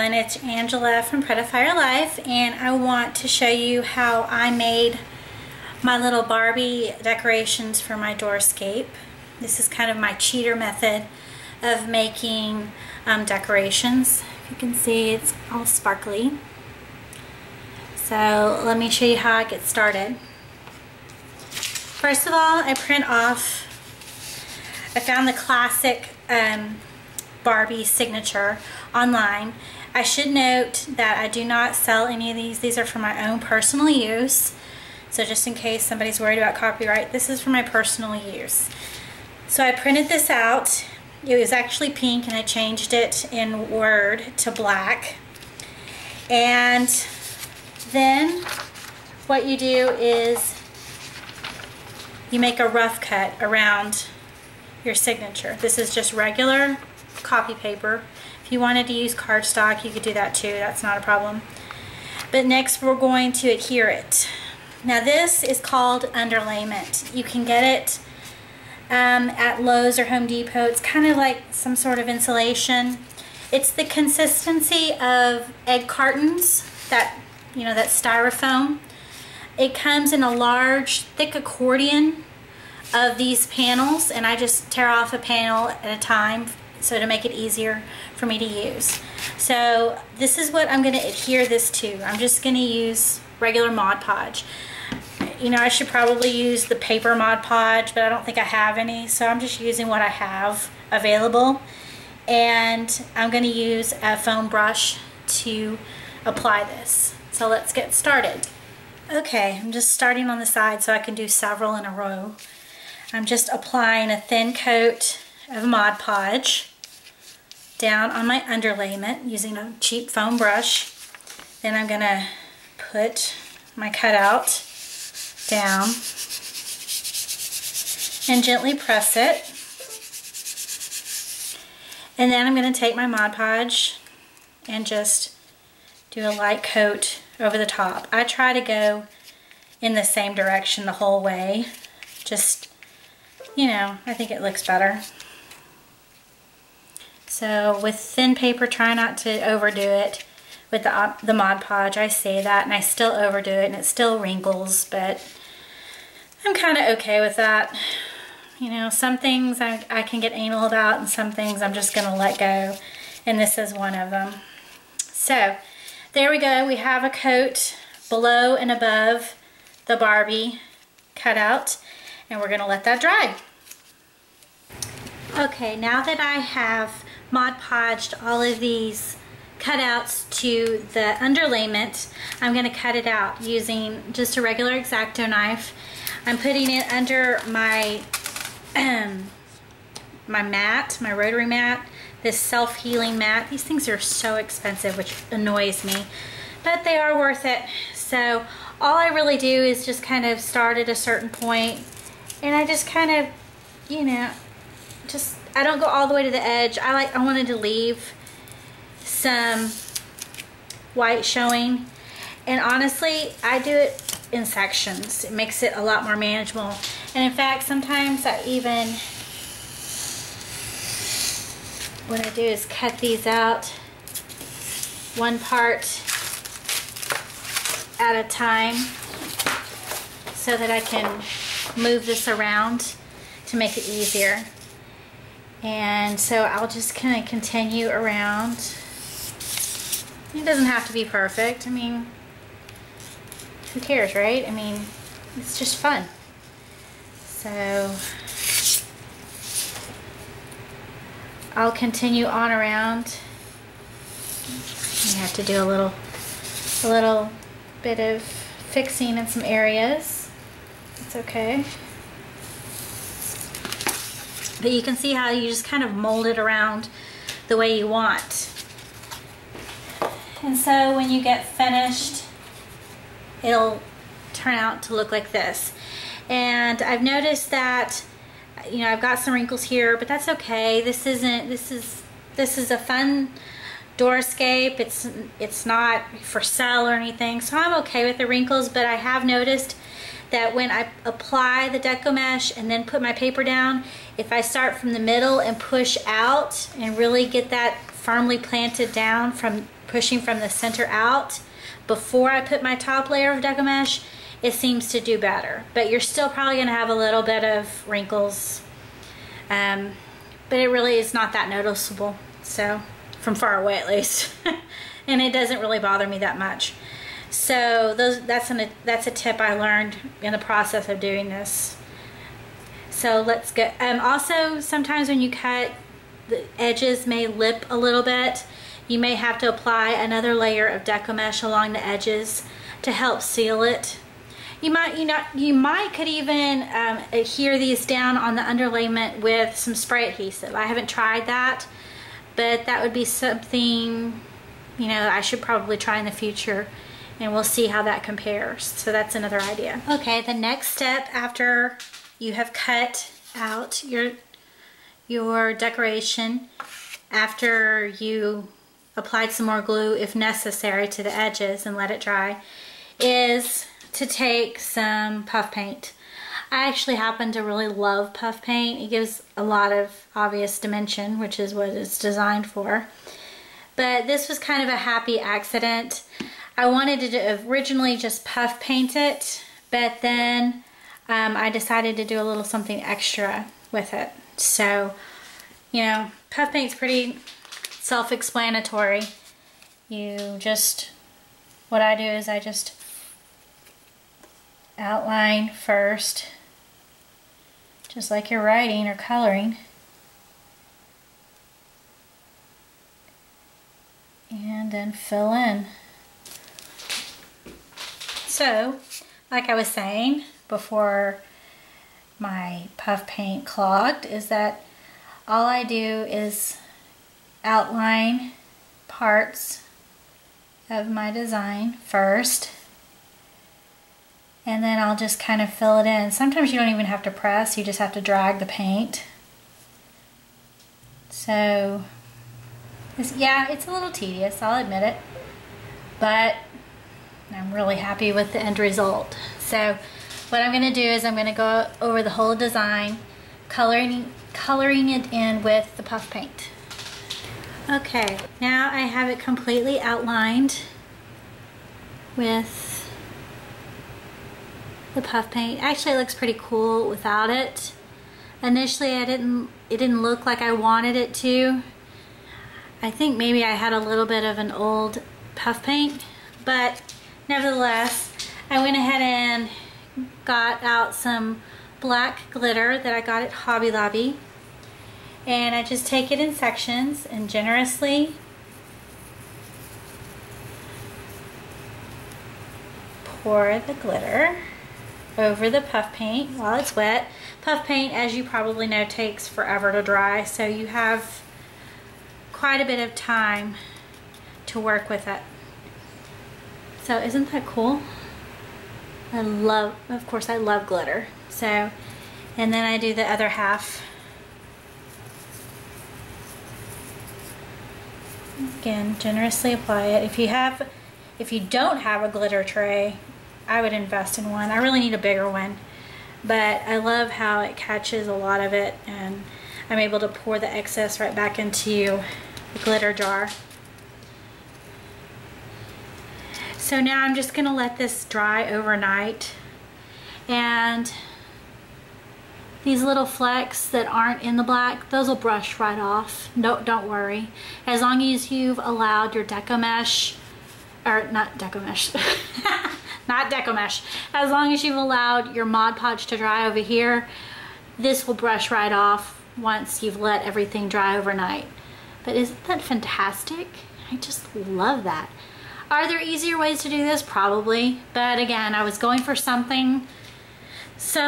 everyone, it's Angela from Prettifier Life, and I want to show you how I made my little Barbie decorations for my doorscape. This is kind of my cheater method of making decorations. If you can see, it's all sparkly. So let me show you how I get started. First of all, I print off, I found the classic Barbie signature online. I should note that I do not sell any of these. These are for my own personal use. So just in case somebody's worried about copyright, this is for my personal use. So I printed this out. It was actually pink and I changed it in Word to black. And then what you do is you make a rough cut around your signature. This is just regular copy paper. If you wanted to use cardstock, you could do that too. That's not a problem. But next we're going to adhere it. Now this is called underlayment. You can get it at Lowe's or Home Depot. It's kind of like some sort of insulation. It's the consistency of egg cartons, that styrofoam. It comes in a large, thick accordion of these panels, and I just tear off a panel at a time so to make it easier for me to use. So this is what I'm going to adhere this to. I'm just going to use regular Mod Podge. You know, I should probably use the paper Mod Podge, but I don't think I have any, so I'm just using what I have available. And I'm going to use a foam brush to apply this. So let's get started. Okay, I'm just starting on the side so I can do several in a row. I'm just applying a thin coat of Mod Podge down on my underlayment using a cheap foam brush. Then I'm going to put my cutout down and gently press it. And then I'm going to take my Mod Podge and just do a light coat over the top. I try to go in the same direction the whole way. Just, you know, I think it looks better. So with thin paper, try not to overdo it. With the Mod Podge, I say that, and I still overdo it, and it still wrinkles, but I'm kind of okay with that. You know, some things I can get anal about, and some things I'm just going to let go, and this is one of them. So there we go. We have a coat below and above the Barbie cutout, and we're going to let that dry. Okay, now that I have Mod Podged all of these cutouts to the underlayment, I'm going to cut it out using just a regular X-Acto knife. I'm putting it under my my mat, my rotary mat, this self-healing mat. These things are so expensive, which annoys me, but they are worth it. So all I really do is just kind of start at a certain point, and I just kind of, you know, I don't go all the way to the edge. I wanted to leave some white showing, and honestly I do it in sections. It makes it a lot more manageable, and in fact sometimes what I do is cut these out one part at a time so that I can move this around to make it easier. And so I'll just kind of continue around. It doesn't have to be perfect. I mean, who cares, right? I mean, it's just fun. So I'll continue on around. You have to do a little bit of fixing in some areas. It's okay. But you can see how you just kind of mold it around the way you want. And so when you get finished, it'll turn out to look like this. And I've noticed that, you know, I've got some wrinkles here, but that's okay. This is a fun doorscape. It's not for sale or anything, so I'm okay with the wrinkles, but I have noticed that when I apply the deco mesh and then put my paper down, if I start from the middle and push out and really get that firmly planted down from pushing from the center out before I put my top layer of deco mesh, it seems to do better. But you're still probably going to have a little bit of wrinkles, but it really is not that noticeable, so from far away at least. And it doesn't really bother me that much. So that's a tip I learned in the process of doing this. So let's go. Also, sometimes when you cut, the edges may lip a little bit. You may have to apply another layer of deco mesh along the edges to help seal it. You might could even adhere these down on the underlayment with some spray adhesive. I haven't tried that, but that would be something, you know, I should probably try in the future, and we'll see how that compares. So that's another idea. Okay, the next step after you have cut out your decoration, after you applied some more glue if necessary to the edges and let it dry, is to take some puff paint. I actually happen to really love puff paint. It gives a lot of obvious dimension, which is what it's designed for. But this was kind of a happy accident. I wanted to originally just puff paint it, but then I decided to do a little something extra with it. So, you know, puff paint's pretty self-explanatory. What I do is I just outline first, just like you're writing or coloring. And then fill in. So, like I was saying before my puff paint clogged, is that all I do is outline parts of my design first, and then I'll just kind of fill it in. Sometimes you don't even have to press, you just have to drag the paint. So, yeah, it's a little tedious, I'll admit it, but I'm really happy with the end result. So what I'm going to do is I'm going to go over the whole design, coloring it in with the puff paint. Okay, now I have it completely outlined with the puff paint. Actually, it looks pretty cool without it. Initially, it didn't look like I wanted it to. I think maybe I had a little bit of an old puff paint, but nevertheless, I went ahead and got out some black glitter that I got at Hobby Lobby, and I just take it in sections and generously pour the glitter over the puff paint while it's wet. Puff paint, as you probably know, takes forever to dry, so you have quite a bit of time to work with it. So isn't that cool? Of course I love glitter. So, and then I do the other half. Again, generously apply it. If you don't have a glitter tray, I would invest in one. I really need a bigger one, but I love how it catches a lot of it, and I'm able to pour the excess right back into the glitter jar. So now I'm just gonna let this dry overnight, and these little flecks that aren't in the black, those will brush right off. Don't worry. As long as you've allowed your deco mesh, or not deco mesh, not deco mesh, as long as you've allowed your Mod Podge to dry over here, this will brush right off once you've let everything dry overnight. But isn't that fantastic? I just love that. Are there easier ways to do this? Probably, but again, I was going for some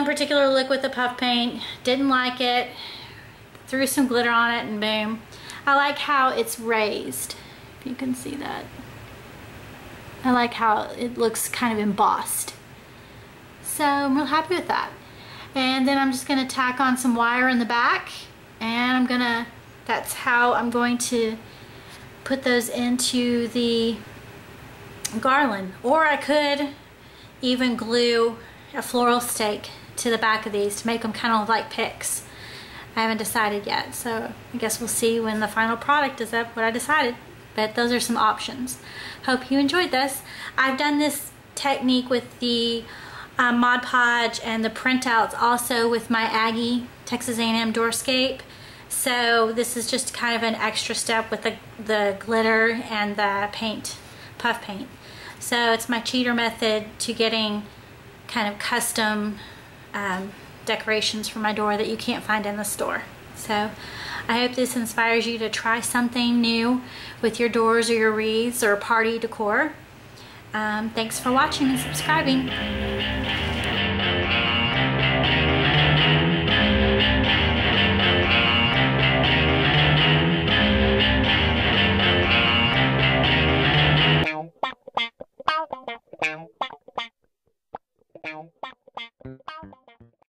particular look with the puff paint, didn't like it, threw some glitter on it, and boom. I like how it's raised, if you can see that. I like how it looks kind of embossed. So I'm real happy with that. And then I'm just gonna tack on some wire in the back, and that's how I'm going to put those into the garland. Or I could even glue a floral stake to the back of these to make them kind of like picks. I haven't decided yet, so I guess we'll see when the final product is up what I decided. but those are some options. Hope you enjoyed this. I've done this technique with the Mod Podge and the printouts also with my Aggie Texas A&M Doorscape. So this is just kind of an extra step with the glitter and the paint, puff paint. So it's my cheater method to getting kind of custom decorations for my door that you can't find in the store. So I hope this inspires you to try something new with your doors or your wreaths or party decor. Thanks for watching and subscribing. Bow, bow, bow, bow, bow, bow, bow, bow.